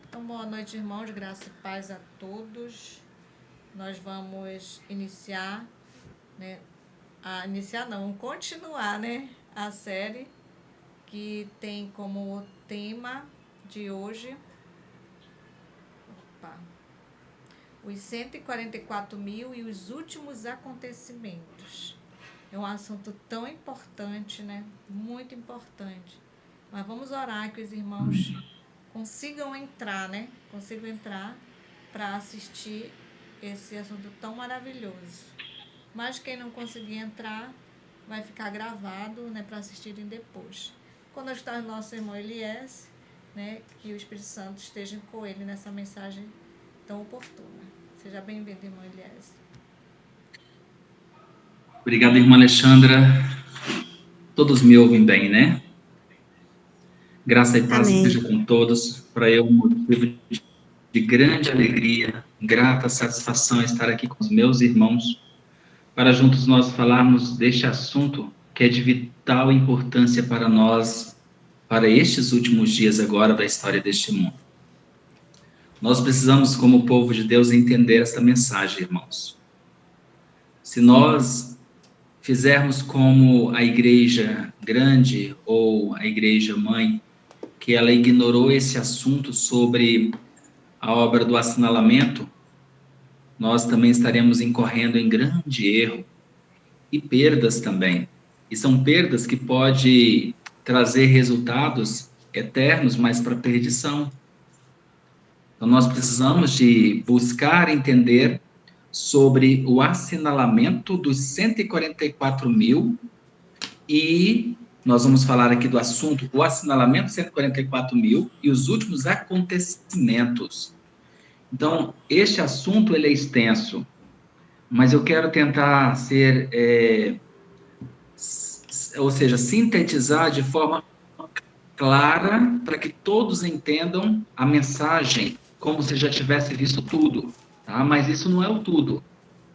Então, boa noite, irmãos, graça e paz a todos. Nós vamos iniciar, né? Vamos continuar, né? A série que tem como tema de hoje, os 144 mil e os últimos acontecimentos. É um assunto tão importante, né? Muito importante. Mas vamos orar que os irmãos consigam entrar, né? Consigam entrar para assistir esse assunto tão maravilhoso. Mas quem não conseguir entrar, vai ficar gravado, né, para assistirem depois. Quando está o nosso irmão Elias, né, que o Espírito Santo esteja com ele nessa mensagem tão oportuna. Seja bem-vindo, irmão Elias. Obrigado, irmã Alexandra. Todos me ouvem bem, né? Graça e paz Amém. seja com todos. Para eu, um motivo de grande alegria, grata satisfação estar aqui com os meus irmãos, para juntos nós falarmos deste assunto que é de vital importância para nós, para estes últimos dias agora da história deste mundo. Nós precisamos, como povo de Deus, entender esta mensagem, irmãos. Se nós fizermos como a igreja grande ou a igreja mãe, que ela ignorou esse assunto sobre a obra do assinalamento, nós também estaremos incorrendo em grande erro e perdas também. E são perdas que podem trazer resultados eternos, mas para perdição. Então nós precisamos de buscar entender sobre o assinalamento dos 144 mil e nós vamos falar aqui do assunto, o assinalamento 144 mil e os últimos acontecimentos. Então, este assunto ele é extenso, mas eu quero tentar sintetizar de forma clara para que todos entendam a mensagem, como se já tivesse visto tudo, tá? Mas isso não é o tudo.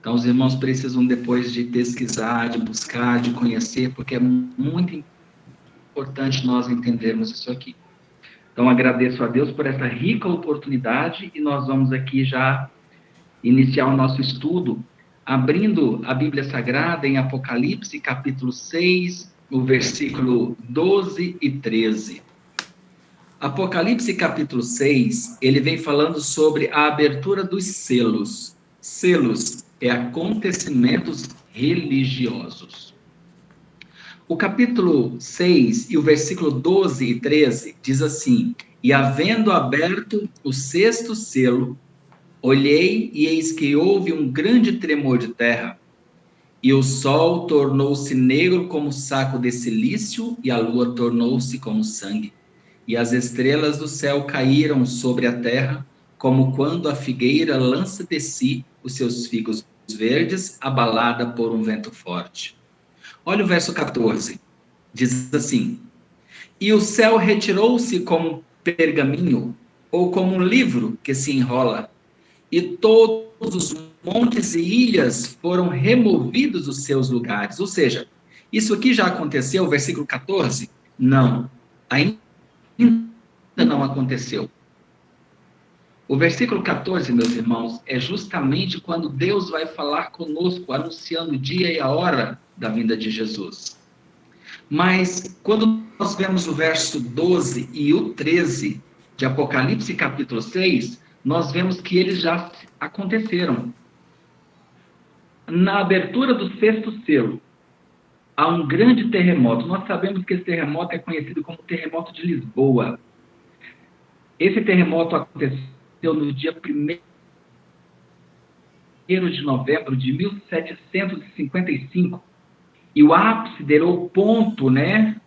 Então, os irmãos precisam depois de pesquisar, de buscar, de conhecer, porque é muito importante nós entendermos isso aqui. Então, agradeço a Deus por essa rica oportunidade e nós vamos aqui já iniciar o nosso estudo, abrindo a Bíblia Sagrada em Apocalipse, capítulo 6, o versículo 12 e 13. Apocalipse, capítulo 6, ele vem falando sobre a abertura dos selos. Selos é acontecimentos religiosos. O capítulo 6 e o versículo 12 e 13 diz assim: E havendo aberto o sexto selo, olhei e eis que houve um grande tremor de terra, e o sol tornou-se negro como saco de cilício, e a lua tornou-se como sangue. E as estrelas do céu caíram sobre a terra, como quando a figueira lança de si os seus figos verdes, abalada por um vento forte. Olha o verso 14, diz assim: E o céu retirou-se como um pergaminho, ou como um livro que se enrola, e todos os montes e ilhas foram removidos dos seus lugares. Ou seja, isso aqui já aconteceu, versículo 14? Não, ainda não aconteceu. O versículo 14, meus irmãos, é justamente quando Deus vai falar conosco, anunciando o dia e a hora da vinda de Jesus. Mas, quando nós vemos o verso 12 e o 13 de Apocalipse, capítulo 6, nós vemos que eles já aconteceram. Na abertura do sexto selo, há um grande terremoto. Nós sabemos que esse terremoto é conhecido como terremoto de Lisboa. Esse terremoto aconteceu no dia 1º de novembro de 1755. E o ápice dele, o ponto, né,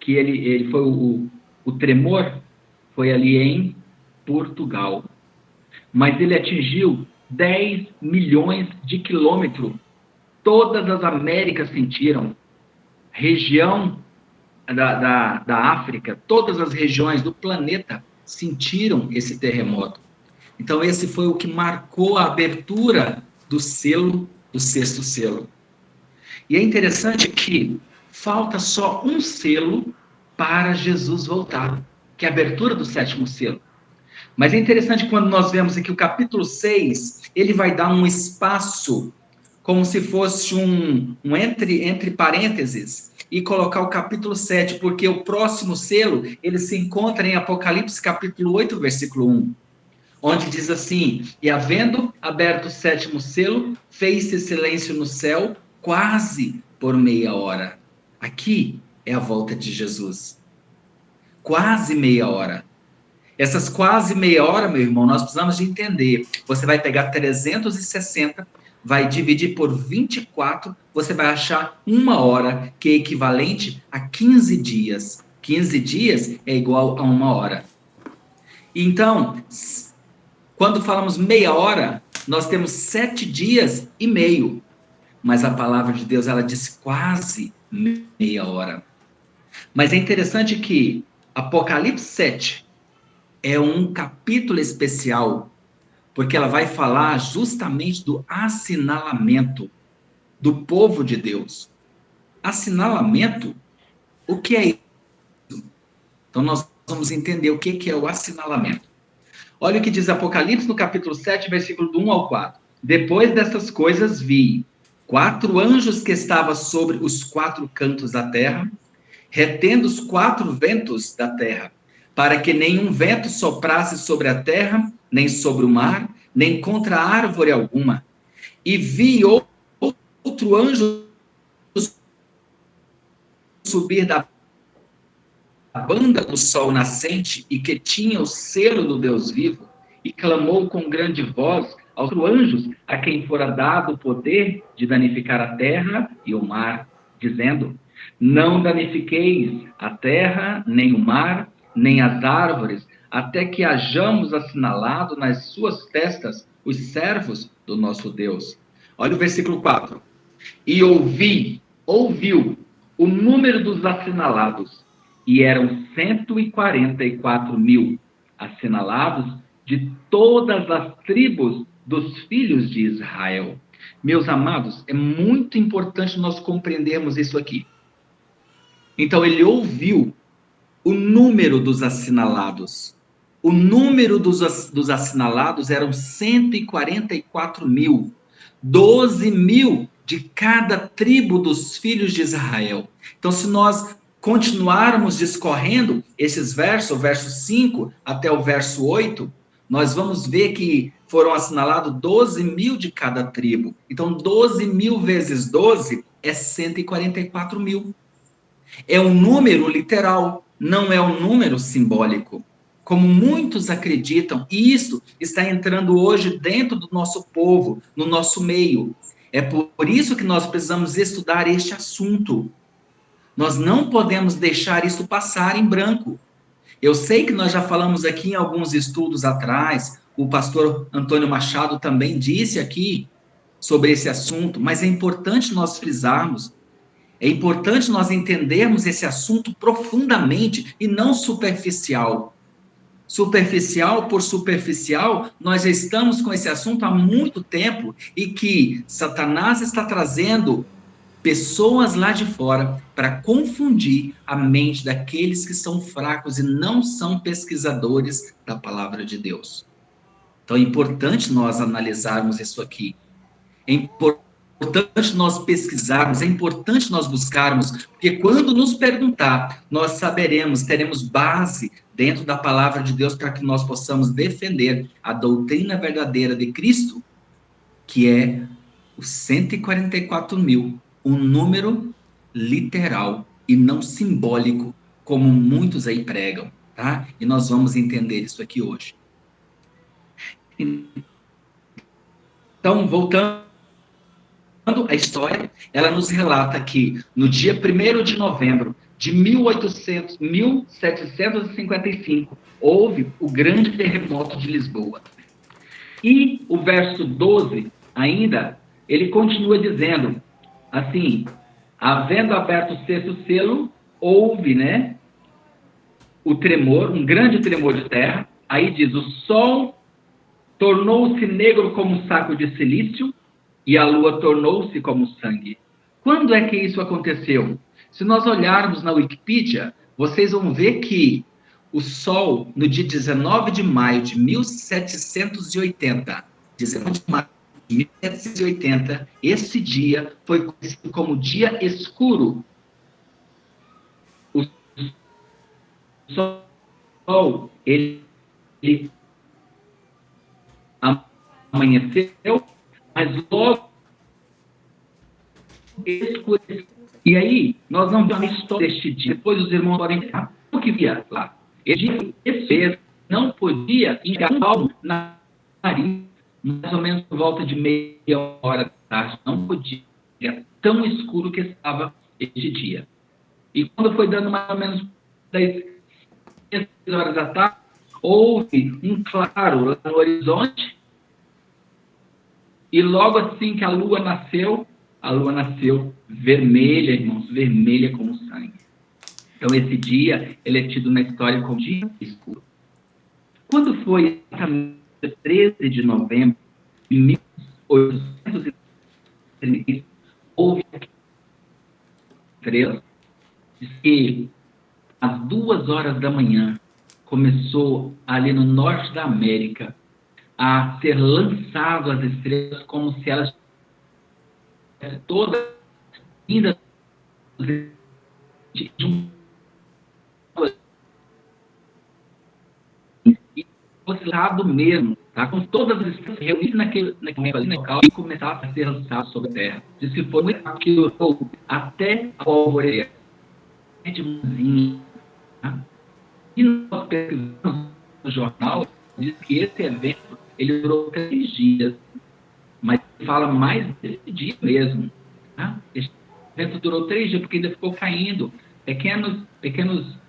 que ele foi o tremor, foi ali em Portugal. Mas ele atingiu 10 milhões de quilômetros. Todas as Américas sentiram. Região da África, todas as regiões do planeta sentiram esse terremoto. Então, esse foi o que marcou a abertura do selo, do sexto selo. E é interessante que falta só um selo para Jesus voltar, que é a abertura do sétimo selo. Mas é interessante quando nós vemos aqui o capítulo 6, ele vai dar um espaço, como se fosse um entre parênteses, e colocar o capítulo 7, porque o próximo selo, ele se encontra em Apocalipse capítulo 8, versículo 1, onde diz assim: e havendo aberto o sétimo selo, fez-se silêncio no céu, quase por meia hora. Aqui é a volta de Jesus. Quase meia hora. Essas quase meia hora, meu irmão, nós precisamos de entender. Você vai pegar 360, vai dividir por 24, você vai achar uma hora, que é equivalente a 15 dias. 15 dias é igual a uma hora. Então, quando falamos meia hora, nós temos 7 dias e meio. Mas a palavra de Deus, ela diz quase meia hora. Mas é interessante que Apocalipse 7 é um capítulo especial, porque ela vai falar justamente do assinalamento do povo de Deus. Assinalamento? O que é isso? Então nós vamos entender o que é o assinalamento. Olha o que diz Apocalipse no capítulo 7, versículo do 1 ao 4. Depois dessas coisas vi 4 anjos que estavam sobre os 4 cantos da terra, retendo os 4 ventos da terra, para que nenhum vento soprasse sobre a terra, nem sobre o mar, nem contra árvore alguma. E vi outro anjo subir da banda do sol nascente, e que tinha o selo do Deus vivo, e clamou com grande voz aos anjos a quem fora dado o poder de danificar a terra e o mar, dizendo: não danifiqueis a terra, nem o mar, nem as árvores, até que hajamos assinalado nas suas testas os servos do nosso Deus. Olha o versículo 4. E ouviu o número dos assinalados, e eram 144 mil assinalados de todas as tribos dos filhos de Israel. Meus amados, é muito importante nós compreendermos isso aqui. Então, ele ouviu o número dos assinalados. O número dos assinalados eram 144 mil. 12 mil de cada tribo dos filhos de Israel. Então, se nós continuarmos discorrendo esses versos, o verso 5 até o verso 8, nós vamos ver que foram assinalados 12 mil de cada tribo. Então, 12 mil vezes 12 é 144 mil. É um número literal, não é um número simbólico, como muitos acreditam, e isso está entrando hoje dentro do nosso povo, no nosso meio. É por isso que nós precisamos estudar este assunto. Nós não podemos deixar isso passar em branco. Eu sei que nós já falamos aqui em alguns estudos atrás, o pastor Antônio Machado também disse aqui sobre esse assunto, mas é importante nós frisarmos. É importante nós entendermos esse assunto profundamente e não superficial. Superficial por superficial, nós já estamos com esse assunto há muito tempo e que Satanás está trazendo pessoas lá de fora para confundir a mente daqueles que são fracos e não são pesquisadores da palavra de Deus. Então é importante nós analisarmos isso aqui. É importante nós pesquisarmos, é importante nós buscarmos, porque quando nos perguntar, nós saberemos, teremos base dentro da palavra de Deus para que nós possamos defender a doutrina verdadeira de Cristo, que é os 144 mil, um número literal e não simbólico, como muitos aí pregam, tá? E nós vamos entender isso aqui hoje. Então, voltando a história, ela nos relata que no dia 1º de novembro de 1755, houve o grande terremoto de Lisboa. E o verso 12, ainda, ele continua dizendo, assim, havendo aberto o 6º selo, houve, o tremor, um grande tremor de terra. Aí diz, o sol tornou-se negro como um saco de silício, e a lua tornou-se como sangue. Quando é que isso aconteceu? Se nós olharmos na Wikipedia, vocês vão ver que o Sol, no dia 19 de maio de 1780, 19 de maio de 1780, esse dia foi conhecido como dia escuro. O Sol, ele amanheceu, mas logo escureceu. E aí, nós não vemos a história deste dia. Depois os irmãos podem ver o que via lá. Ele não podia enxergar um palmo na nariz, mais ou menos por volta de meia hora da tarde. Não podia. Era tão escuro que estava este dia. E quando foi dando mais ou menos 10 horas da tarde, houve um claro lá no horizonte, e logo assim que a lua nasceu vermelha, irmãos, vermelha como sangue. Então, esse dia, ele é tido na história como dia escuro. Quando foi exatamente 13 de novembro de 1830, houve estrelas, diz que às 2 horas da manhã, começou ali no norte da América a ser lançado as estrelas como se elas todas ainda de um lado mesmo, tá? Com todas as estrelas reunidas naquele local e começaram a ser lançadas sobre a Terra. Diz que foi muito aquilo até a alvorecer. Tá? E nós pesquisamos no jornal, diz que esse evento ele durou 3 dias, mas fala mais desse dia mesmo. Tá? Esse evento durou 3 dias, porque ainda ficou caindo pequenos,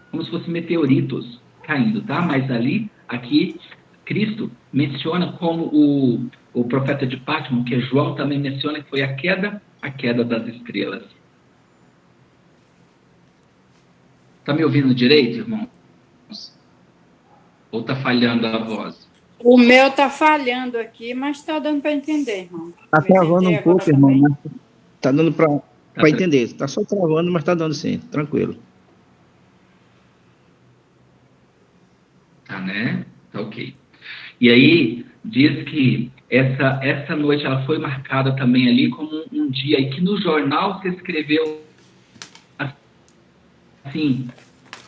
como se fossem meteoritos caindo, tá? Mas ali, aqui, Cristo menciona como o profeta de Patmos, que é João, também menciona que foi a queda das estrelas. Tá me ouvindo direito, irmão? Ou tá falhando a voz? O meu tá falhando aqui, mas tá dando para entender, irmão. Tá travando um pouco, irmão, mas tá dando para entender. Tá só travando, mas tá dando sim, tranquilo. Tá, né? Tá ok. E aí, diz que essa noite ela foi marcada também ali como um dia, e que no jornal se escreveu assim,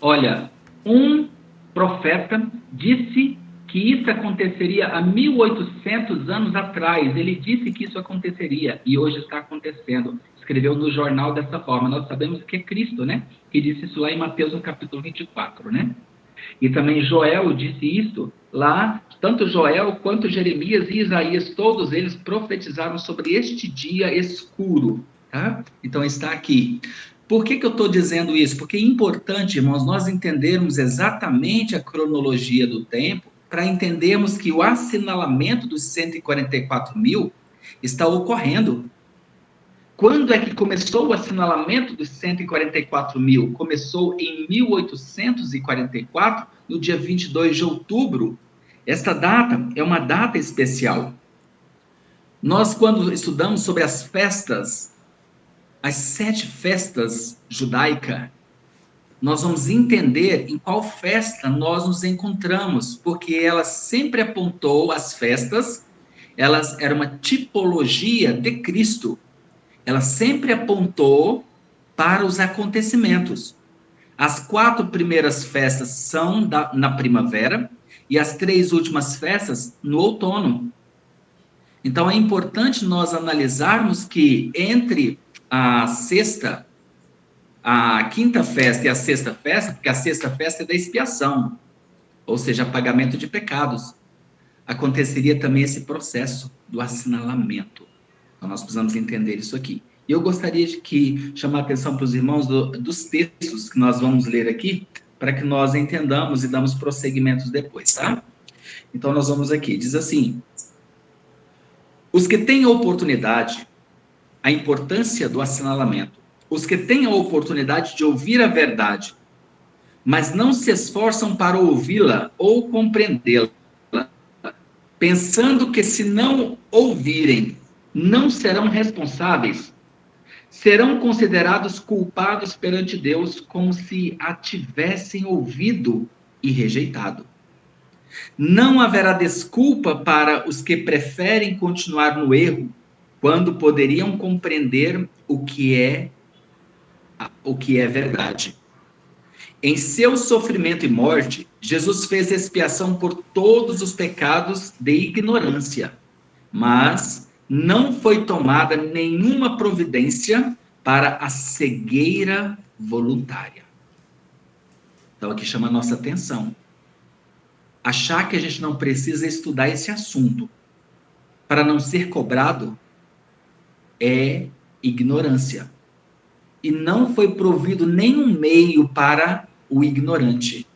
olha, um profeta disse que isso aconteceria há 1800 anos atrás. Ele disse que isso aconteceria e hoje está acontecendo. Escreveu no jornal dessa forma. Nós sabemos que é Cristo, né? Que disse isso lá em Mateus, no capítulo 24, né? E também Joel disse isso lá, tanto Joel quanto Jeremias e Isaías, todos eles profetizaram sobre este dia escuro, tá? Então está aqui. Por que eu estou dizendo isso? Porque é importante, irmãos, nós entendermos exatamente a cronologia do tempo para entendermos que o assinalamento dos 144 mil está ocorrendo. Quando é que começou o assinalamento dos 144 mil? Começou em 1844, no dia 22 de outubro. Esta data é uma data especial. Nós, quando estudamos sobre as festas, as 7 festas judaicas, nós vamos entender em qual festa nós nos encontramos, porque ela sempre apontou as festas, elas eram uma tipologia de Cristo. Ela sempre apontou para os acontecimentos. As 4 primeiras festas são na primavera e as 3 últimas festas no outono. Então é importante nós analisarmos que entre a quinta festa e a sexta festa, porque a sexta festa é da expiação, ou seja, pagamento de pecados, aconteceria também esse processo do assinalamento. Então, nós precisamos entender isso aqui. E eu gostaria de chamar a atenção para os irmãos dos textos que nós vamos ler aqui, para que nós entendamos e damos prosseguimentos depois, tá? Então, nós vamos aqui. Diz assim: os que têm a oportunidade, a importância do assinalamento, os que têm a oportunidade de ouvir a verdade, mas não se esforçam para ouvi-la ou compreendê-la, pensando que se não ouvirem, não serão responsáveis, serão considerados culpados perante Deus como se a tivessem ouvido e rejeitado. Não haverá desculpa para os que preferem continuar no erro, quando poderiam compreender o que é verdade. Em seu sofrimento e morte, Jesus fez expiação por todos os pecados de ignorância, mas não foi tomada nenhuma providência para a cegueira voluntária. Então aqui chama a nossa atenção. Achar que a gente não precisa estudar esse assunto para não ser cobrado é ignorância. E não foi provido nenhum meio para o ignorante.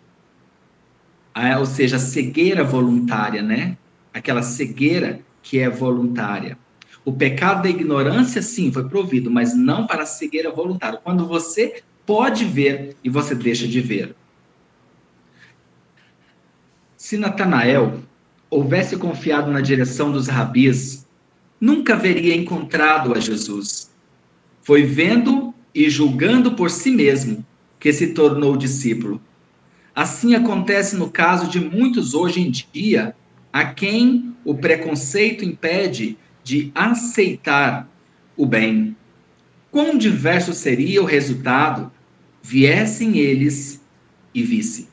Ou seja, a cegueira voluntária, né? Aquela cegueira que é voluntária. O pecado da ignorância, sim, foi provido, mas não para a cegueira voluntária. Quando você pode ver e você deixa de ver. Se Natanael houvesse confiado na direção dos rabis, nunca haveria encontrado a Jesus. Foi vendo e julgando por si mesmo que se tornou discípulo. Assim acontece no caso de muitos hoje em dia, a quem o preconceito impede de aceitar o bem. Quão diverso seria o resultado viessem eles e vissem.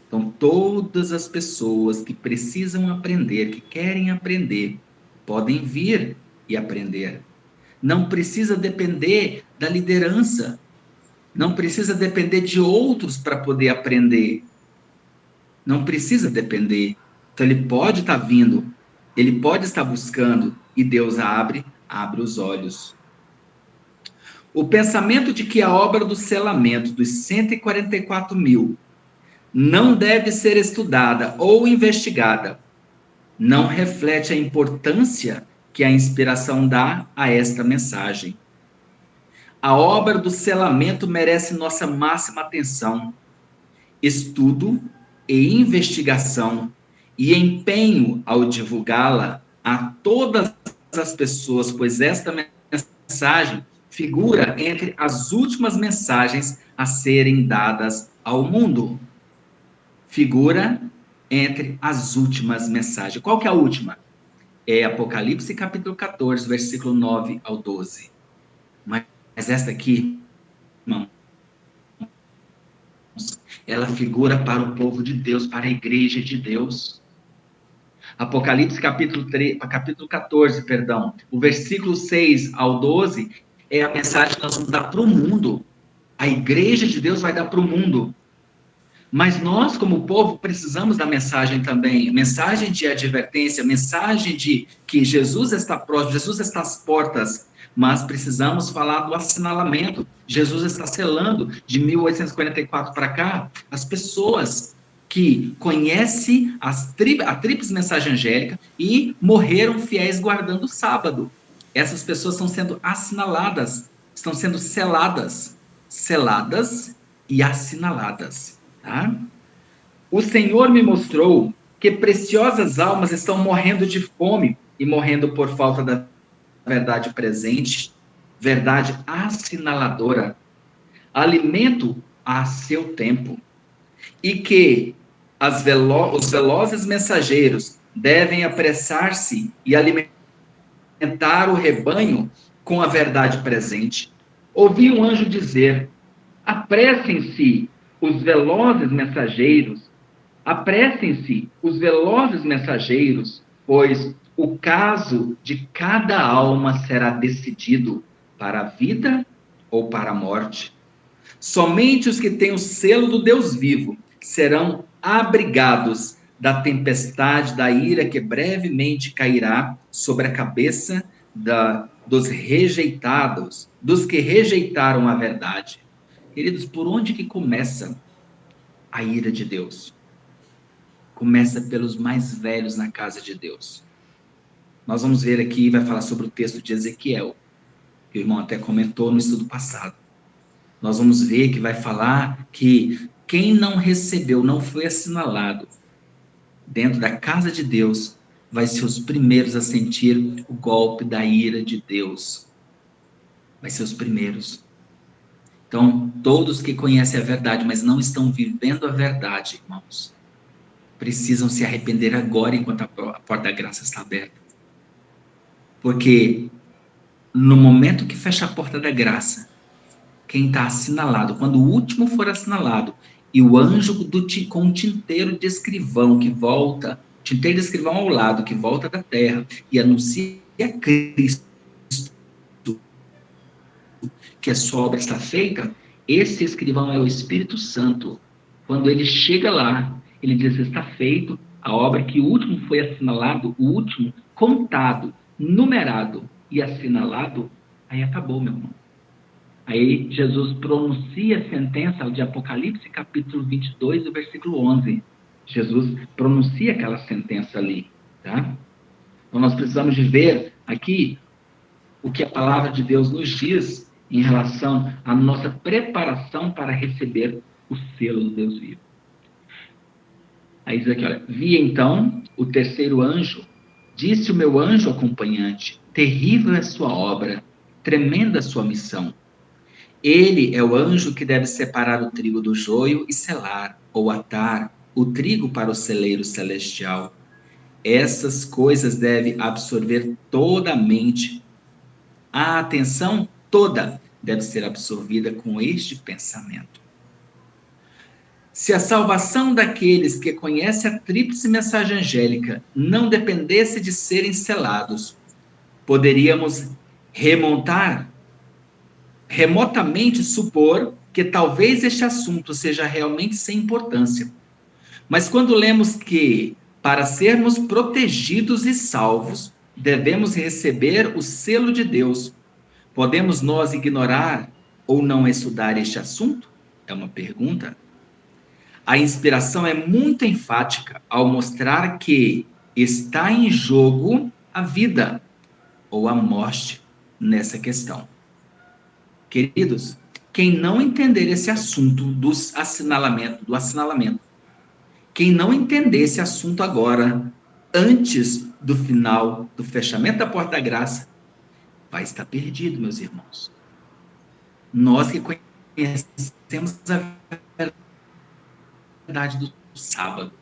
Então, todas as pessoas que precisam aprender, que querem aprender, podem vir e aprender. Não precisa depender da liderança. Não precisa depender de outros para poder aprender. Não precisa depender. Então, ele pode estar vindo, ele pode estar buscando, e Deus abre os olhos. O pensamento de que a obra do selamento dos 144 mil não deve ser estudada ou investigada não reflete a importância que a inspiração dá a esta mensagem. A obra do selamento merece nossa máxima atenção, estudo e investigação e empenho ao divulgá-la a todas as pessoas, pois esta mensagem figura entre as últimas mensagens a serem dadas ao mundo. Figura entre as últimas mensagens. Qual que é a última? É Apocalipse capítulo 14, versículo 9 ao 12. Mas esta aqui, irmão, ela figura para o povo de Deus, para a igreja de Deus. Apocalipse capítulo 14, o versículo 6 ao 12 é a mensagem que nós vamos dar para o mundo. A igreja de Deus vai dar para o mundo. Mas nós, como povo, precisamos da mensagem também. Mensagem de advertência, mensagem de que Jesus está próximo, Jesus está às portas. Mas precisamos falar do assinalamento. Jesus está selando, de 1844 para cá, as pessoas que conhecem a tríplice mensagem angélica e morreram fiéis guardando o sábado. Essas pessoas estão sendo assinaladas, estão sendo seladas e assinaladas. Tá? O Senhor me mostrou que preciosas almas estão morrendo de fome e morrendo por falta da verdade presente, verdade assinaladora, alimento a seu tempo, e que os velozes mensageiros devem apressar-se e alimentar o rebanho com a verdade presente. Ouvi um anjo dizer: apressem-se os velozes mensageiros, pois o caso de cada alma será decidido para a vida ou para a morte. Somente os que têm o selo do Deus vivo serão abrigados da tempestade da ira que brevemente cairá sobre a cabeça dos rejeitados, dos que rejeitaram a verdade. Queridos, por onde que começa a ira de Deus? Começa pelos mais velhos na casa de Deus. Nós vamos ver aqui, vai falar sobre o texto de Ezequiel, que o irmão até comentou no estudo passado. Nós vamos ver que vai falar que quem não recebeu, não foi assinalado dentro da casa de Deus, vai ser os primeiros a sentir o golpe da ira de Deus. Vai ser os primeiros. Então, todos que conhecem a verdade, mas não estão vivendo a verdade, irmãos, precisam se arrepender agora, enquanto a porta da graça está aberta. Porque no momento que fecha a porta da graça, quem está assinalado, quando o último for assinalado, e o anjo com o tinteiro de escrivão que volta, tinteiro de escrivão ao lado, que volta da terra, e anuncia a Cristo, que a sua obra está feita, esse escrivão é o Espírito Santo. Quando ele chega lá, ele diz, está feito, a obra que o último foi assinalado, o último contado, numerado e assinalado, aí acabou, meu irmão. Aí Jesus pronuncia a sentença de Apocalipse, capítulo 22, do versículo 11. Jesus pronuncia aquela sentença ali, tá? Então nós precisamos de ver aqui o que a palavra de Deus nos diz em relação à nossa preparação para receber o selo do Deus vivo. Aí diz aqui, olha, vi então o terceiro anjo, disse o meu anjo acompanhante, terrível é sua obra, tremenda a sua missão. Ele é o anjo que deve separar o trigo do joio e selar, ou atar, o trigo para o celeiro celestial. Essas coisas deve absorver toda a mente. A atenção toda deve ser absorvida com este pensamento. Se a salvação daqueles que conhecem a tríplice mensagem angélica não dependesse de serem selados, poderíamos remotamente supor que talvez este assunto seja realmente sem importância. Mas quando lemos que, para sermos protegidos e salvos, devemos receber o selo de Deus, podemos nós ignorar ou não estudar este assunto? É uma pergunta. A inspiração é muito enfática ao mostrar que está em jogo a vida ou a morte nessa questão. Queridos, quem não entender esse assunto do assinalamento, quem não entender esse assunto agora, antes do final do fechamento da porta da graça, vai estar perdido, meus irmãos. Nós que conhecemos a verdade do sábado,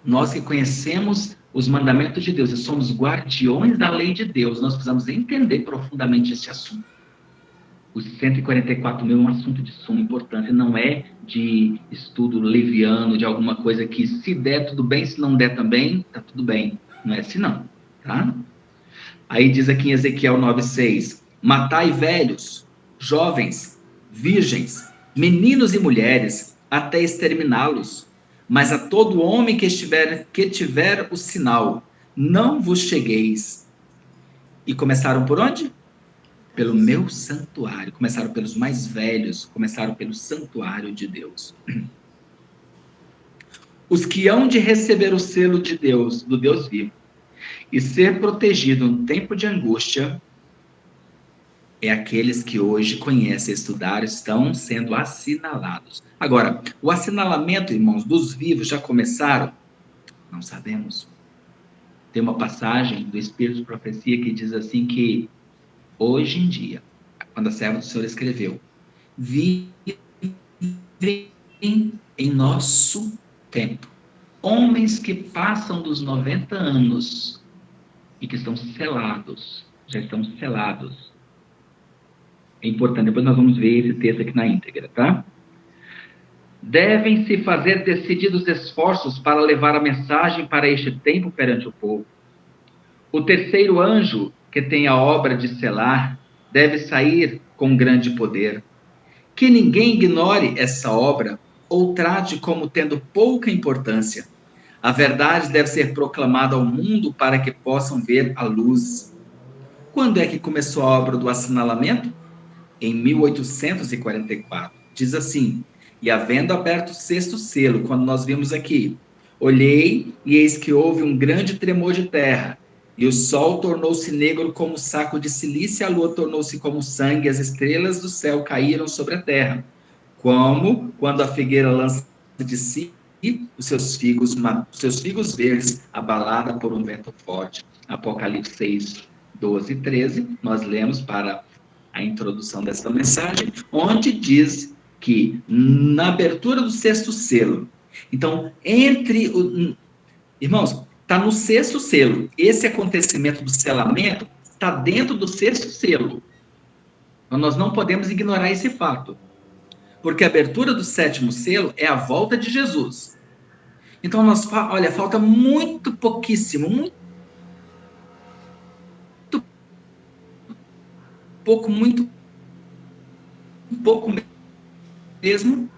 nós que conhecemos os mandamentos de Deus e somos guardiões da lei de Deus, nós precisamos entender profundamente esse assunto. Os 144 mil é um assunto de suma importância, não é de estudo leviano, de alguma coisa que se der tudo bem, se não der também, tá tudo bem. Não é assim não, tá? Aí diz aqui em Ezequiel 9:6, matai velhos, jovens, virgens, meninos e mulheres, até exterminá-los. Mas a todo homem que tiver o sinal, não vos chegueis. E começaram por onde? Pelo meu santuário. Começaram pelos mais velhos, começaram pelo santuário de Deus. Os que hão de receber o selo de Deus, do Deus vivo, e ser protegido no tempo de angústia, é aqueles que hoje conhecem e estudaram, estão sendo assinalados. Agora, o assinalamento, irmãos, dos vivos já começaram? Não sabemos. Tem uma passagem do Espírito de Profecia que diz assim que hoje em dia, quando a serva do Senhor escreveu, vivem em nosso tempo homens que passam dos 90 anos e que estão selados, já estão selados. É importante, depois nós vamos ver esse texto aqui na íntegra, tá? Devem-se fazer decididos esforços para levar a mensagem para este tempo perante o povo. O terceiro anjo, que tem a obra de selar, deve sair com grande poder. Que ninguém ignore essa obra ou trate como tendo pouca importância. A verdade deve ser proclamada ao mundo para que possam ver a luz. Quando é que começou a obra do assinalamento? Em 1844. Diz assim, e havendo aberto o sexto selo, quando nós vimos aqui, olhei e eis que houve um grande tremor de terra, e o sol tornou-se negro como saco de silício, a lua tornou-se como sangue, as estrelas do céu caíram sobre a terra, como quando a figueira lança de si os seus figos verdes, abalada por um vento forte. Apocalipse 6, 12 e 13, nós lemos para a introdução dessa mensagem, onde diz que na abertura do sexto selo, então, irmãos, está no sexto selo. Esse acontecimento do selamento está dentro do sexto selo. Então, nós não podemos ignorar esse fato. Porque a abertura do sétimo selo é a volta de Jesus. Então, olha, falta muito pouquíssimo, muito pouco mesmo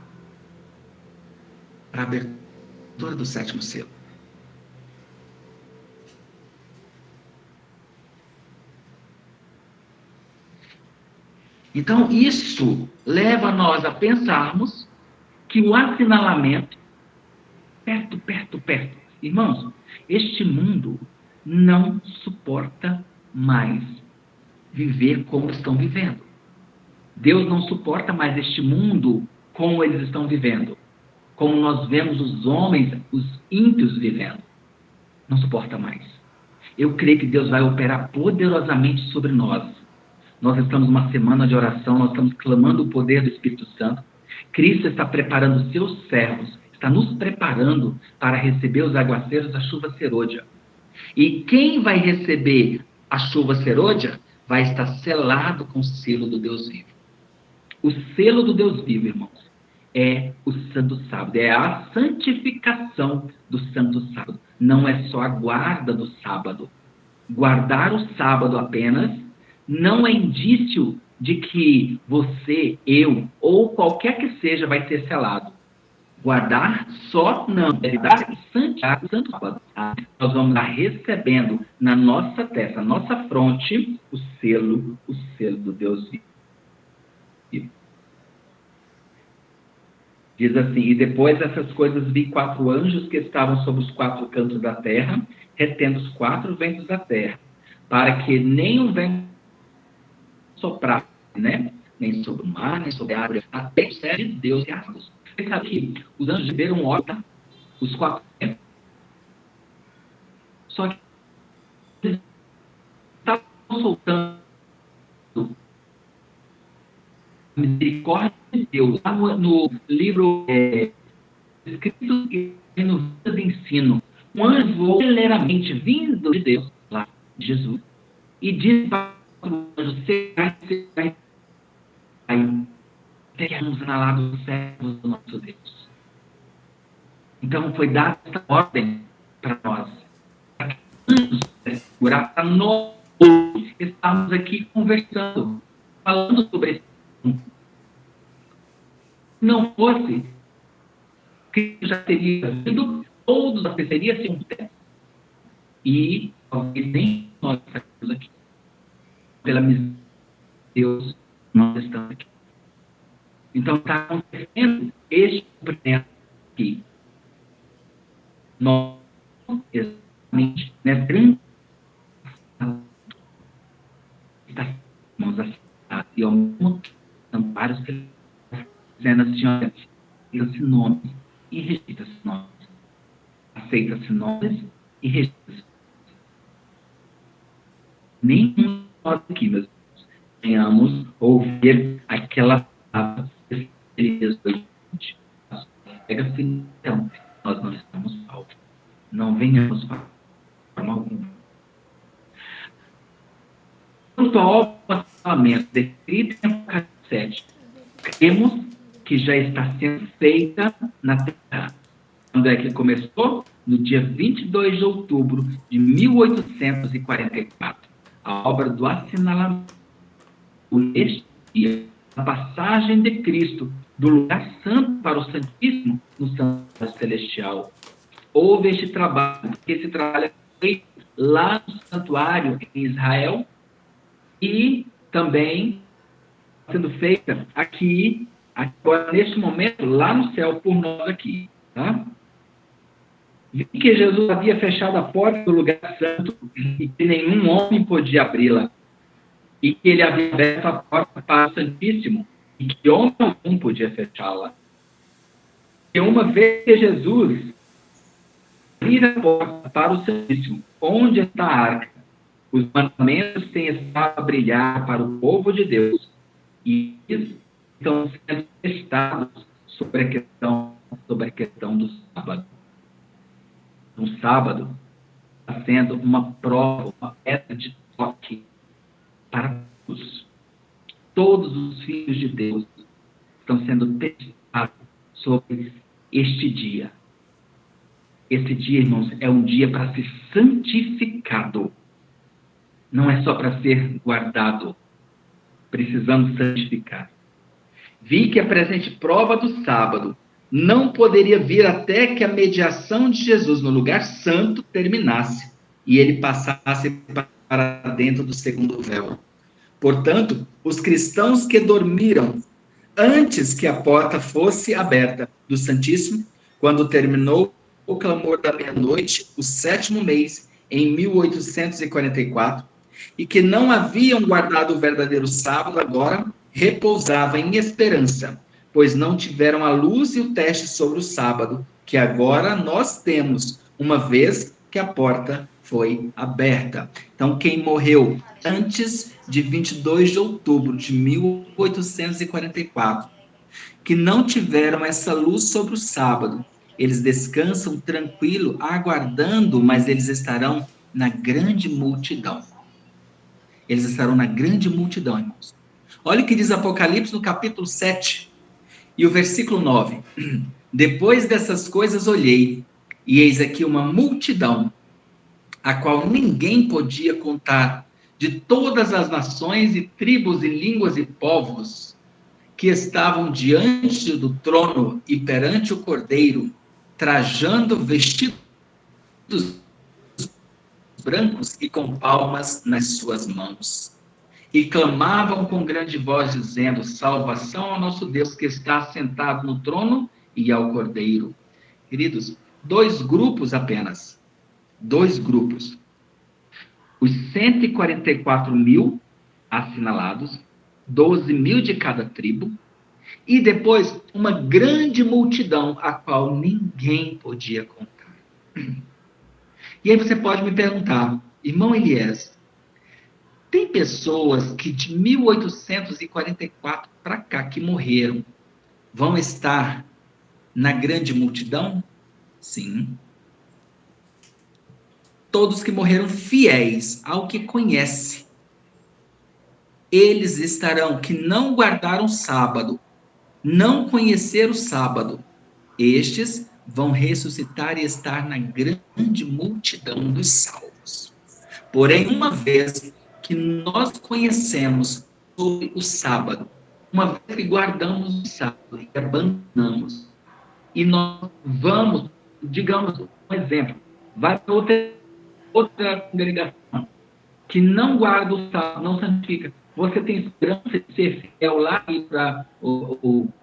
para a abertura do sétimo selo. Então, isso leva nós a pensarmos que o assinalamento, perto. Irmãos, este mundo não suporta mais viver como estão vivendo. Deus não suporta mais este mundo como eles estão vivendo. Como nós vemos os homens, os ímpios vivendo. Não suporta mais. Eu creio que Deus vai operar poderosamente sobre nós. Nós estamos numa semana de oração, nós estamos clamando o poder do Espírito Santo. Cristo está preparando os seus servos, está nos preparando para receber os aguaceiros da chuva serôdia. E quem vai receber a chuva serôdia vai estar selado com o selo do Deus vivo. O selo do Deus vivo, irmãos, é o Santo Sábado, é a santificação do Santo Sábado. Não é só a guarda do sábado. Guardar o sábado apenas não é indício de que você, eu, ou qualquer que seja, vai ser selado. Guardar só não, é dar santificar o Santo Sábado. Nós vamos estar recebendo na nossa testa, na nossa fronte, o selo do Deus vivo. Diz assim, e depois dessas coisas vi 4 anjos que estavam sobre os 4 cantos da terra, retendo os 4 ventos da terra, para que nenhum vento soprasse, né? Nem sobre o mar, nem sobre a árvore, até o céu de Deus e águas. Você sabe que os anjos viram óleo, os 4 ventos. Só que eles estavam soltando a misericórdia de Deus. Lá no livro escrito no Vida de Ensino, um anjo voou celeramente vindo de Deus, lá de Jesus, e disse para o anjo: sai, até que éramos analados servos do nosso Deus. Então foi dada esta ordem para nós, para que anjos pudessem segurar, para nós estamos aqui conversando, falando sobre esse assunto. Se não fosse, que já teria vindo, todos aconteceria sem um teto. E talvez nem nós estamos aqui. Pela misericórdia de Deus, nós estamos aqui. Então está acontecendo este cumprimento aqui. Nós, exatamente, nessa grande estamos e ao mesmo tempo vários que dizendo assim: olha, aceita-se nomes e rejeita-se nomes. Aceita-se nomes e rejeita-se. Nenhum de nós aqui, meus irmãos, venhamos ouvir aquela palavra pega-se, então, nós não estamos salvos. Não venhamos para forma alguma. Quanto ao passamento descrito em Apocalipse 7, cremos que já está sendo feita na Terra. Quando é que começou? No dia 22 de outubro de 1844. A obra do assinalamento. Neste dia, a passagem de Cristo do lugar santo para o Santíssimo no santuário celestial. Houve este trabalho, porque esse trabalho é feito lá no santuário em Israel e também sendo feita aqui, agora, neste momento, lá no céu, por nós aqui. Tá? Vi que Jesus havia fechado a porta do lugar santo e que nenhum homem podia abri-la. E que ele havia aberto a porta para o Santíssimo e que homem algum podia fechá-la. E uma vez que Jesus abrir a porta para o Santíssimo, onde está a arca, os mandamentos têm estado a brilhar para o povo de Deus. E estão sendo testados sobre a questão do sábado. No sábado está sendo uma prova, uma pedra de toque para todos. Todos os filhos de Deus estão sendo testados sobre este dia. Esse dia, irmãos, é um dia para ser santificado. Não é só para ser guardado. Precisamos santificar. Vi que a presente prova do sábado não poderia vir até que a mediação de Jesus no lugar santo terminasse e ele passasse para dentro do segundo véu. Portanto, os cristãos que dormiram antes que a porta fosse aberta do Santíssimo, quando terminou o clamor da meia-noite, o 7º mês, em 1844, e que não haviam guardado o verdadeiro sábado, agora repousavam em esperança, pois não tiveram a luz e o teste sobre o sábado, que agora nós temos, uma vez que a porta foi aberta. Então, quem morreu antes de 22 de outubro de 1844, que não tiveram essa luz sobre o sábado, eles descansam tranquilo, aguardando, mas eles estarão na grande multidão. Eles estarão na grande multidão, irmãos. Olha o que diz Apocalipse no capítulo 7 e o versículo 9. Depois dessas coisas olhei, e eis aqui uma multidão, a qual ninguém podia contar, de todas as nações e tribos e línguas e povos, que estavam diante do trono e perante o Cordeiro, trajando vestidos brancos e com palmas nas suas mãos. E clamavam com grande voz, dizendo: salvação ao nosso Deus que está sentado no trono e ao Cordeiro. Queridos, 2 grupos apenas. 2 grupos. Os 144.000 assinalados, 12.000 de cada tribo, e depois uma grande multidão, a qual ninguém podia contar. E aí você pode me perguntar, irmão Elias, tem pessoas que de 1844 para cá que morreram, vão estar na grande multidão? Sim. Todos que morreram fiéis ao que conhece, eles estarão, que não guardaram o sábado, não conheceram o sábado, estes vão ressuscitar e estar na grande multidão dos salvos. Porém, uma vez que nós conhecemos sobre o sábado, uma vez que guardamos o sábado e abandonamos, e nós vamos, digamos, um exemplo, vai para outra congregação que não guarda o sábado, não santifica, você tem esperança de ser fiel lá e para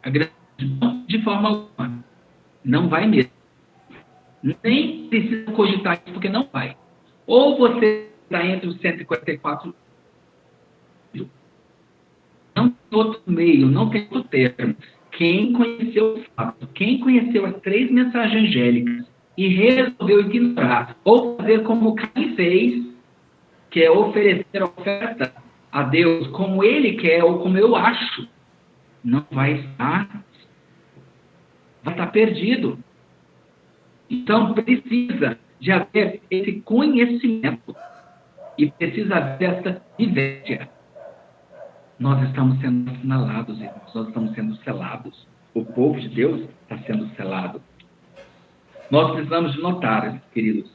a grande multidão? De forma alguma. Não vai mesmo. Nem precisa cogitar isso, porque não vai. Ou você está entre os 144, não tem outro meio, não tem outro termo. Quem conheceu o sábado, quem conheceu as 3 mensagens angélicas e resolveu ignorar, ou fazer como Caim fez, que é oferecer a oferta a Deus como ele quer ou como eu acho, não vai estar perdido. Então, precisa de haver esse conhecimento e precisa haver essa vivência. Nós estamos sendo assinalados, irmãos, nós estamos sendo selados. O povo de Deus está sendo selado. Nós precisamos de notar, queridos,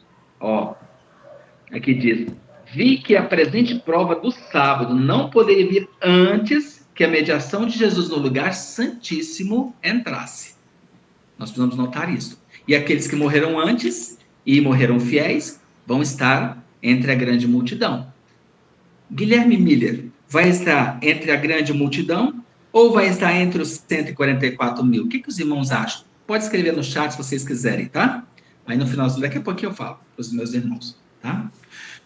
aqui diz: vi que a presente prova do sábado não poderia vir antes que a mediação de Jesus no lugar santíssimo entrasse. Nós precisamos notar isso. E aqueles que morreram antes e morreram fiéis vão estar entre a grande multidão. Guilherme Miller vai estar entre a grande multidão ou vai estar entre os 144.000? O que os irmãos acham? Pode escrever no chat se vocês quiserem, tá? Aí no final, daqui a pouquinho eu falo para os meus irmãos, tá?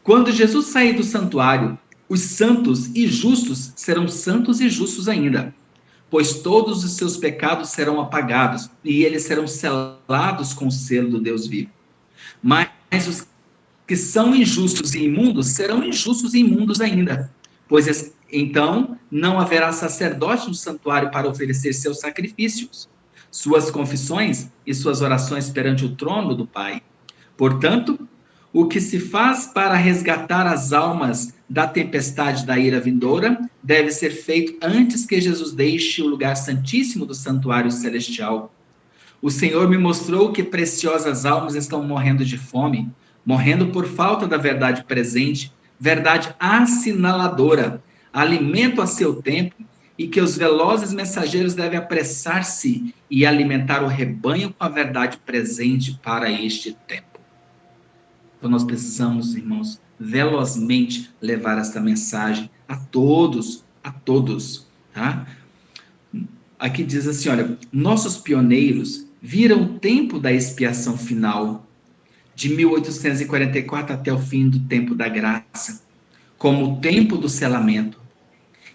Quando Jesus sair do santuário, os santos e justos serão santos e justos ainda, pois todos os seus pecados serão apagados e eles serão selados com o selo do Deus vivo. Mas os que são injustos e imundos serão injustos e imundos ainda, pois Então, não haverá sacerdote no santuário para oferecer seus sacrifícios, suas confissões e suas orações perante o trono do Pai. Portanto, o que se faz para resgatar as almas da tempestade da ira vindoura deve ser feito antes que Jesus deixe o lugar santíssimo do santuário celestial. O Senhor me mostrou que preciosas almas estão morrendo de fome, morrendo por falta da verdade presente, verdade assinaladora, alimento a seu tempo, e que os velozes mensageiros devem apressar-se e alimentar o rebanho com a verdade presente para este tempo. Então nós precisamos, irmãos, velozmente levar esta mensagem a todos, tá? Aqui diz assim, olha, nossos pioneiros viram o tempo da expiação final, de 1844 até o fim do tempo da graça, como o tempo do selamento,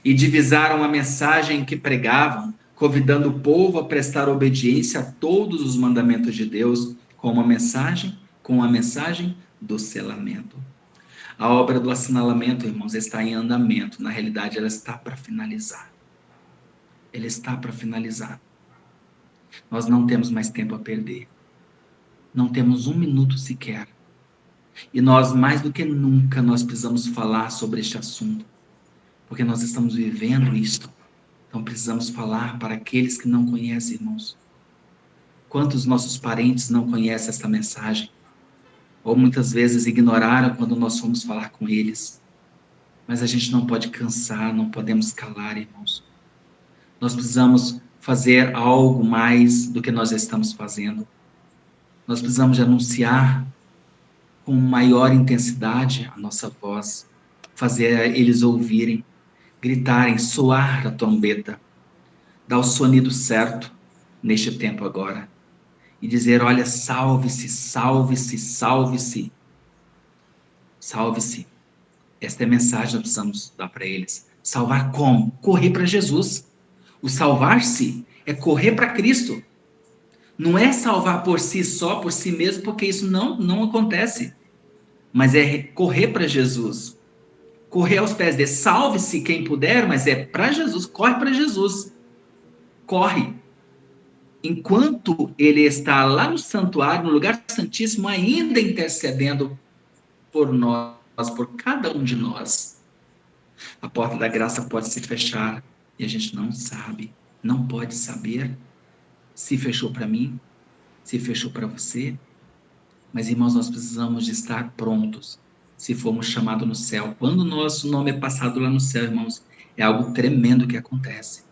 e divisaram a mensagem que pregavam, convidando o povo a prestar obediência a todos os mandamentos de Deus, com a mensagem do selamento. A obra do assinalamento, irmãos, está em andamento. Na realidade, ela está para finalizar. Ela está para finalizar. Nós não temos mais tempo a perder. Não temos um minuto sequer. E nós, mais do que nunca, nós precisamos falar sobre este assunto. Porque nós estamos vivendo isto. Então precisamos falar para aqueles que não conhecem, irmãos. Quantos nossos parentes não conhecem esta mensagem? Ou muitas vezes ignoraram quando nós fomos falar com eles. Mas a gente não pode cansar, não podemos calar, irmãos. Nós precisamos fazer algo mais do que nós estamos fazendo. Nós precisamos de anunciar com maior intensidade a nossa voz, fazer eles ouvirem, gritarem, soar a trombeta, dar o sonido certo neste tempo agora. E dizer, olha, salve-se, salve-se, salve-se. Salve-se. Esta é a mensagem que nós precisamos dar para eles. Salvar como? Correr para Jesus. O salvar-se é correr para Cristo. Não é salvar por si só, por si mesmo, porque isso não acontece. Mas é correr para Jesus. Correr aos pés dele. Salve-se quem puder, mas é para Jesus. Corre para Jesus. Corre. Enquanto ele está lá no santuário, no lugar santíssimo, ainda intercedendo por nós, por cada um de nós. A porta da graça pode se fechar e a gente não sabe, não pode saber se fechou para mim, se fechou para você. Mas, irmãos, nós precisamos de estar prontos se formos chamados no céu. Quando o nosso nome é passado lá no céu, irmãos, é algo tremendo que acontece.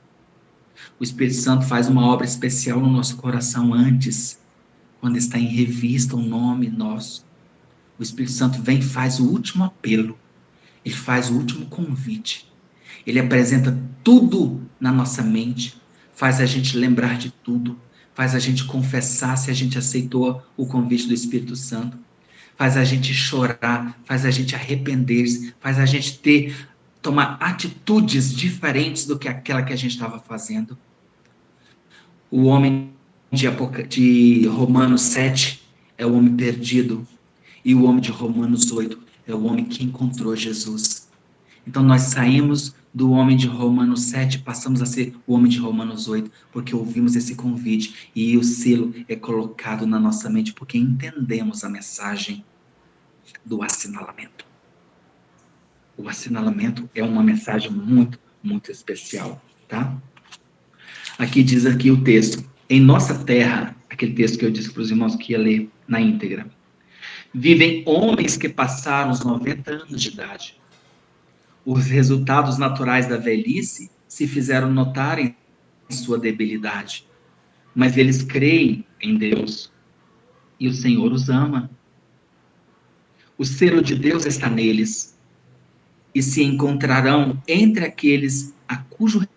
O Espírito Santo faz uma obra especial no nosso coração antes, quando está em revista o nome nosso. O Espírito Santo vem e faz o último apelo. Ele faz o último convite. Ele apresenta tudo na nossa mente, faz a gente lembrar de tudo, faz a gente confessar se a gente aceitou o convite do Espírito Santo, faz a gente chorar, faz a gente arrepender-se, faz a gente tomar atitudes diferentes do que aquela que a gente estava fazendo. O homem de Romanos 7 é o homem perdido, e o homem de Romanos 8 é o homem que encontrou Jesus. Então nós saímos do homem de Romanos 7, passamos a ser o homem de Romanos 8, porque ouvimos esse convite, e o selo é colocado na nossa mente, porque entendemos a mensagem do assinalamento. O assinalamento é uma mensagem muito, muito especial, tá? Aqui diz aqui o texto, em nossa terra, aquele texto que eu disse para os irmãos que ia ler na íntegra, vivem homens que passaram os 90 anos de idade. Os resultados naturais da velhice se fizeram notar em sua debilidade, mas eles creem em Deus e o Senhor os ama. O selo de Deus está neles e se encontrarão entre aqueles a cujo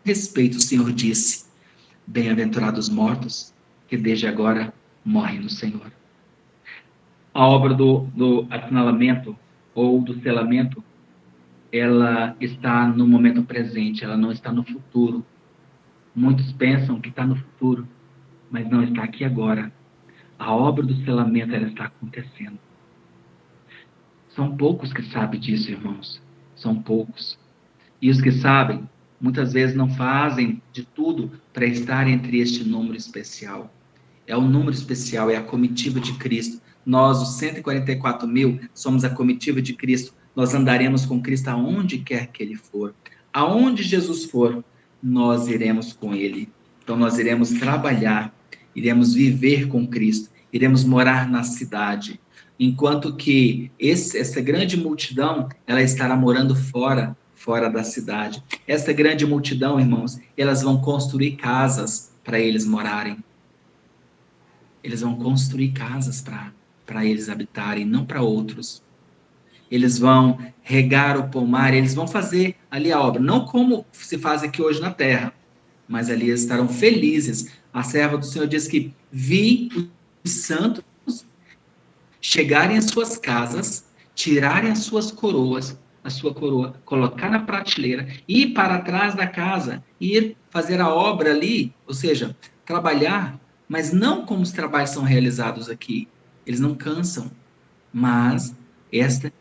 respeito o Senhor disse, bem-aventurados mortos, que desde agora morrem no Senhor. A obra do assinalamento ou do selamento, ela está no momento presente, ela não está no futuro. Muitos pensam que está no futuro, mas não, está aqui agora. A obra do selamento, ela está acontecendo. São poucos que sabem disso, irmãos. São poucos. E os que sabem, muitas vezes não fazem de tudo para estar entre este número especial. É o número especial, é a comitiva de Cristo. Nós, os 144 mil, somos a comitiva de Cristo. Nós andaremos com Cristo aonde quer que Ele for. Aonde Jesus for, nós iremos com Ele. Então, nós iremos trabalhar, iremos viver com Cristo, iremos morar na cidade. Enquanto que essa grande multidão, ela estará morando fora da cidade. Essa grande multidão, irmãos, elas vão construir casas para eles morarem. Eles vão construir casas para eles habitarem, não para outros. Eles vão regar o pomar, eles vão fazer ali a obra, não como se faz aqui hoje na terra, mas ali eles estarão felizes. A serva do Senhor diz que vi os santos chegarem às suas casas, tirarem as suas coroas, a sua coroa, colocar na prateleira, ir para trás da casa, ir fazer a obra ali, ou seja, trabalhar, mas não como os trabalhos são realizados aqui. Eles não cansam, mas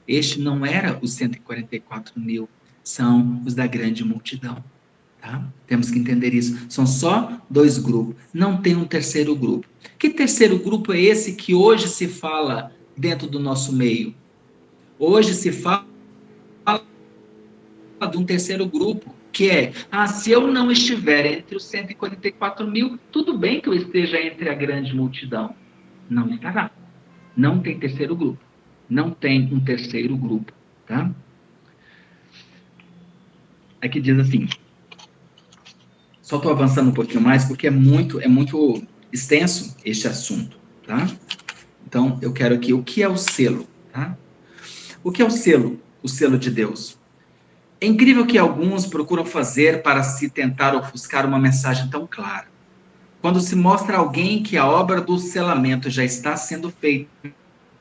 este não era os 144 mil, são os da grande multidão. Tá? Temos que entender isso. São só 2 grupos, não tem um terceiro grupo. Que terceiro grupo é esse que hoje se fala dentro do nosso meio? Hoje se fala de um terceiro grupo, que é, se eu não estiver entre os 144 mil, tudo bem que eu esteja entre a grande multidão. Não estará. Não tem terceiro grupo. Não tem um terceiro grupo. Tá? Aqui diz assim, só estou avançando um pouquinho mais, porque é muito extenso este assunto. Tá? Então, eu quero aqui, o que é o selo? Tá? O que é o selo? O selo de Deus. É incrível que alguns procuram fazer para se tentar ofuscar uma mensagem tão clara. Quando se mostra a alguém que a obra do selamento já está sendo feita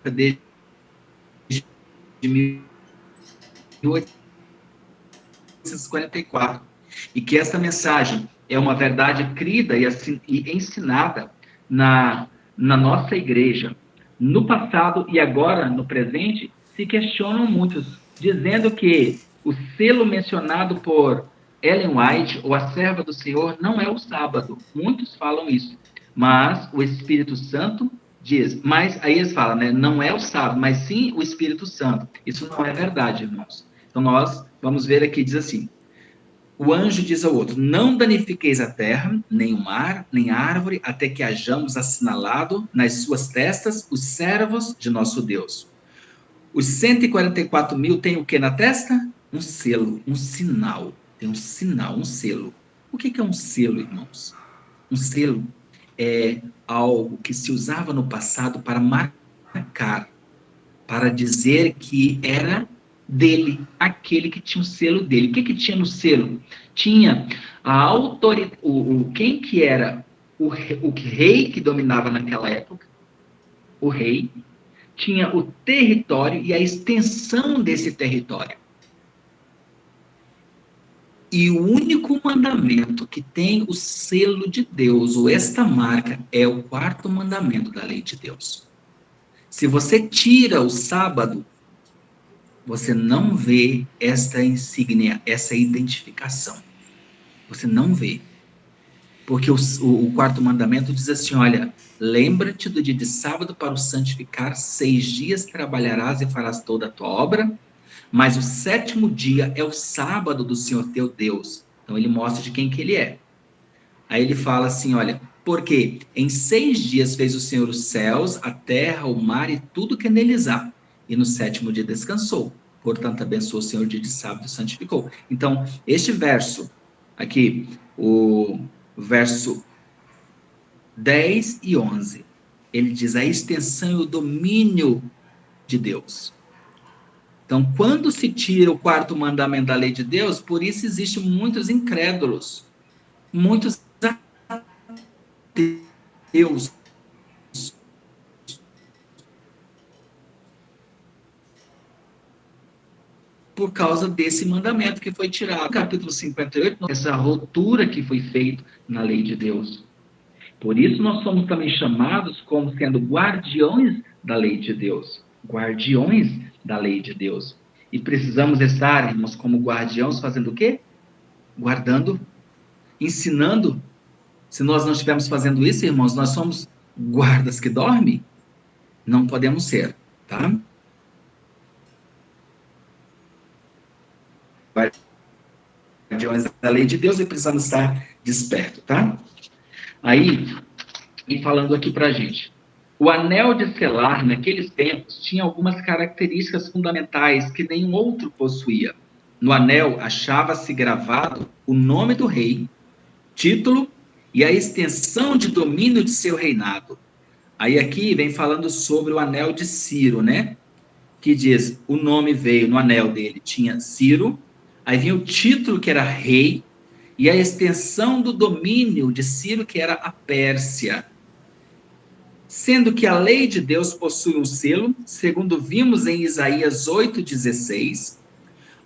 desde 1844 e que essa mensagem é uma verdade crida e ensinada na nossa igreja, no passado e agora no presente, se questionam muitos, dizendo que o selo mencionado por Ellen White, ou a serva do Senhor, não é o sábado. Muitos falam isso. Mas o Espírito Santo diz. Mas aí eles falam, né? Não é o sábado, mas sim o Espírito Santo. Isso não é verdade, irmãos. Então nós vamos ver aqui, diz assim. O anjo diz ao outro, não danifiqueis a terra, nem o mar, nem a árvore, até que hajamos assinalado nas suas testas os servos de nosso Deus. Os 144 mil têm o que na testa? Um selo, um sinal. Tem um sinal, um selo. O que é um selo, irmãos? Um selo é algo que se usava no passado para marcar, para dizer que era dele, aquele que tinha o selo dele. O que tinha no selo? Tinha a autoridade, quem que era o rei que dominava naquela época, o rei, tinha o território e a extensão desse território. E o único mandamento que tem o selo de Deus, ou esta marca, é o 4º mandamento da lei de Deus. Se você tira o sábado, você não vê esta insígnia, essa identificação. Você não vê. Porque o 4º mandamento diz assim, olha, lembra-te do dia de sábado para o santificar, 6 dias trabalharás e farás toda a tua obra, mas o 7º dia é o sábado do Senhor teu Deus. Então ele mostra de quem que ele é. Aí ele fala assim, olha, porque em 6 dias fez o Senhor os céus, a terra, o mar e tudo que neles há, e no 7º dia descansou. Portanto, abençoou o Senhor o dia de sábado e santificou. Então, este verso aqui, o verso 10 e 11, ele diz a extensão e o domínio de Deus. Então, quando se tira o 4º mandamento da lei de Deus, por isso existem muitos incrédulos, muitos ateus, por causa desse mandamento que foi tirado. Capítulo 58, essa ruptura que foi feita na lei de Deus. Por isso nós somos também chamados como sendo guardiões da lei de Deus. Guardiões da lei de Deus. E precisamos estar, irmãos, como guardiãos, fazendo o quê? Guardando, ensinando. Se nós não estivermos fazendo isso, irmãos, nós somos guardas que dormem? Não podemos ser, tá? Guardiões da lei de Deus e precisamos estar desperto, tá? Aí, e falando aqui pra gente. O anel de selar, naqueles tempos, tinha algumas características fundamentais que nenhum outro possuía. No anel achava-se gravado o nome do rei, título e a extensão de domínio de seu reinado. Aí aqui vem falando sobre o anel de Ciro, né? Que diz, o nome veio no anel dele, tinha Ciro, aí vinha o título que era rei, e a extensão do domínio de Ciro, que era a Pérsia. Sendo que a lei de Deus possui um selo, segundo vimos em Isaías 8,16,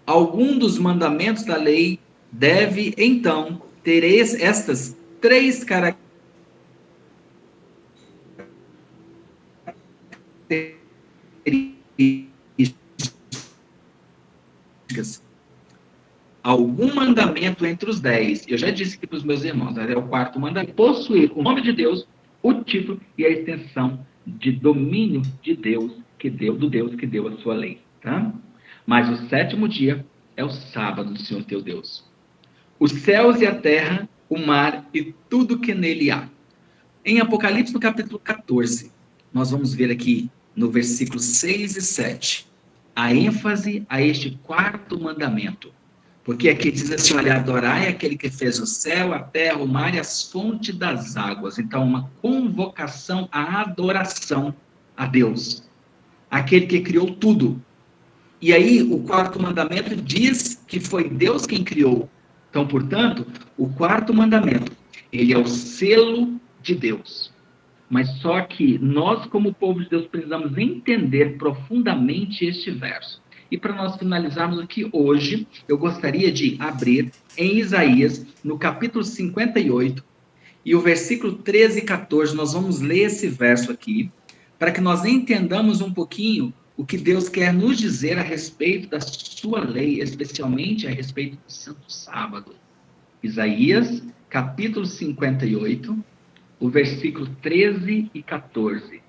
algum dos mandamentos da lei deve, então, ter estas 3 características. Algum mandamento entre os 10. Eu já disse aqui para os meus irmãos, é o 4º mandamento, possuir o nome de Deus, o título e a extensão de domínio de Deus, do Deus que deu a sua lei, tá? Mas o 7º dia é o sábado do Senhor teu Deus. Os céus e a terra, o mar e tudo que nele há. Em Apocalipse, no capítulo 14, nós vamos ver aqui no versículo 6 e 7, a ênfase a este 4º mandamento. Porque aqui diz assim, olha, adorai aquele que fez o céu, a terra, o mar e as fontes das águas. Então, uma convocação à adoração a Deus, aquele que criou tudo. E aí, o 4º mandamento diz que foi Deus quem criou. Então, portanto, o 4º mandamento, ele é o selo de Deus. Mas só que nós, como povo de Deus, precisamos entender profundamente este verso. E para nós finalizarmos aqui hoje, eu gostaria de abrir em Isaías, no capítulo 58, e o versículo 13 e 14, nós vamos ler esse verso aqui, para que nós entendamos um pouquinho o que Deus quer nos dizer a respeito da sua lei, especialmente a respeito do Santo Sábado. Isaías, capítulo 58, o versículo 13 e 14.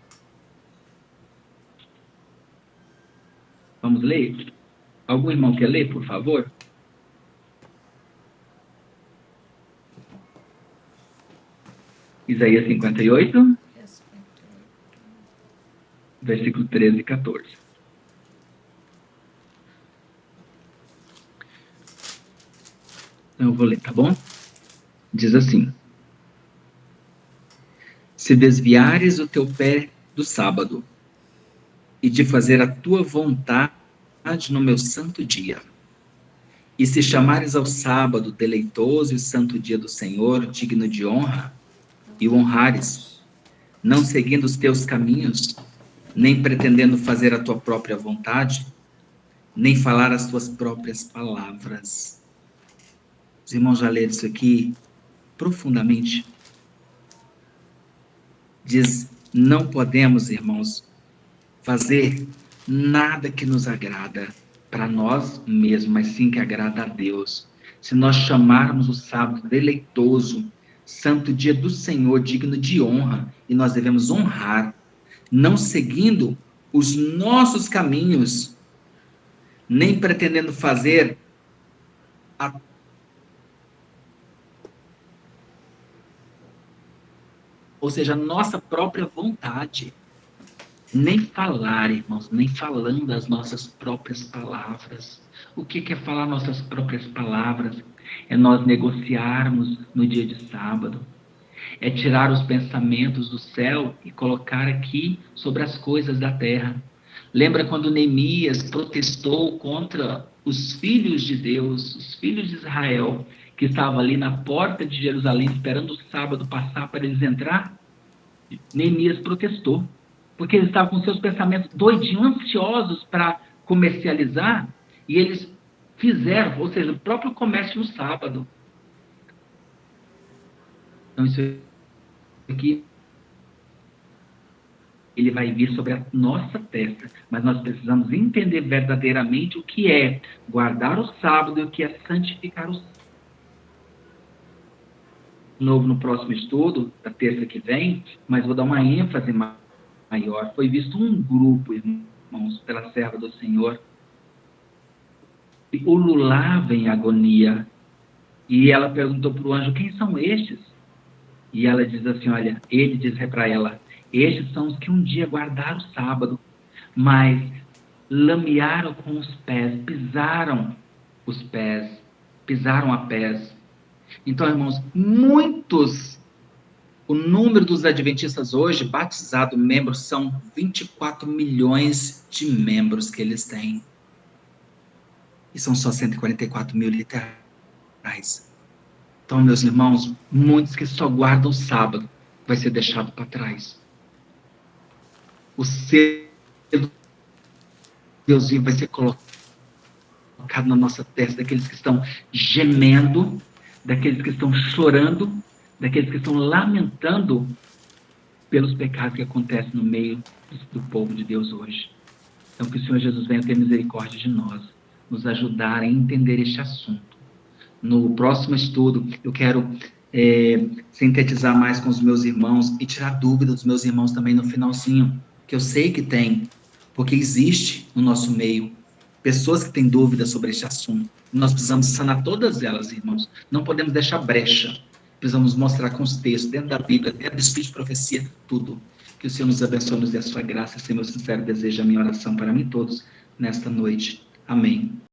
Vamos ler? Algum irmão quer ler, por favor? Isaías 58, versículo 13 e 14. Eu vou ler, tá bom? Diz assim: se desviares o teu pé do sábado, e de fazer a tua vontade no meu santo dia, e se chamares ao sábado deleitoso e santo dia do Senhor, digno de honra, e o honrares, não seguindo os teus caminhos, nem pretendendo fazer a tua própria vontade, nem falar as tuas próprias palavras. Os irmãos já leram isso aqui profundamente. Diz, não podemos, irmãos, fazer nada que nos agrada para nós mesmos, mas sim que agrada a Deus. Se nós chamarmos o sábado deleitoso, santo dia do Senhor, digno de honra, e nós devemos honrar, não seguindo os nossos caminhos, nem pretendendo fazer ou seja, a nossa própria vontade. Nem falar, irmãos, nem falando as nossas próprias palavras. O que é falar nossas próprias palavras? É nós negociarmos no dia de sábado. É tirar os pensamentos do céu e colocar aqui sobre as coisas da terra. Lembra quando Neemias protestou contra os filhos de Deus, os filhos de Israel, que estavam ali na porta de Jerusalém esperando o sábado passar para eles entrar? Neemias protestou, porque eles estavam com seus pensamentos doidinhos, ansiosos para comercializar, e eles fizeram, ou seja, o próprio comércio no sábado. Então, isso aqui ele vai vir sobre a nossa testa, mas nós precisamos entender verdadeiramente o que é guardar o sábado e o que é santificar o sábado. Novo no próximo estudo, da terça que vem, mas vou dar uma ênfase maior. Foi visto um grupo, irmãos, pela serva do Senhor, que ululava em agonia. E ela perguntou para o anjo, quem são estes? E ela diz assim, olha, ele diz para ela, estes são os que um dia guardaram o sábado, mas lamearam com os pés, pisaram os pés, pisaram a pés. Então, irmãos, o número dos adventistas hoje, batizados, membros, são 24 milhões de membros que eles têm. E são só 144 mil literais. Então, meus irmãos, muitos que só guardam o sábado vai ser deixado para trás. O selo de Deus vai ser colocado na nossa testa, daqueles que estão gemendo, daqueles que estão chorando, daqueles que estão lamentando pelos pecados que acontecem no meio do povo de Deus hoje. Então, que o Senhor Jesus venha ter misericórdia de nós, nos ajudar a entender este assunto. No próximo estudo, eu quero sintetizar mais com os meus irmãos e tirar dúvida dos meus irmãos também no finalzinho, que eu sei que tem, porque existe no nosso meio pessoas que têm dúvidas sobre este assunto. Nós precisamos sanar todas elas, irmãos. Não podemos deixar brecha. Precisamos mostrar com os textos, dentro da Bíblia, dentro do Espírito de Profecia, tudo. Que o Senhor nos abençoe, nos dê a sua graça. Esse é meu sincero desejo, a minha oração para mim todos nesta noite. Amém.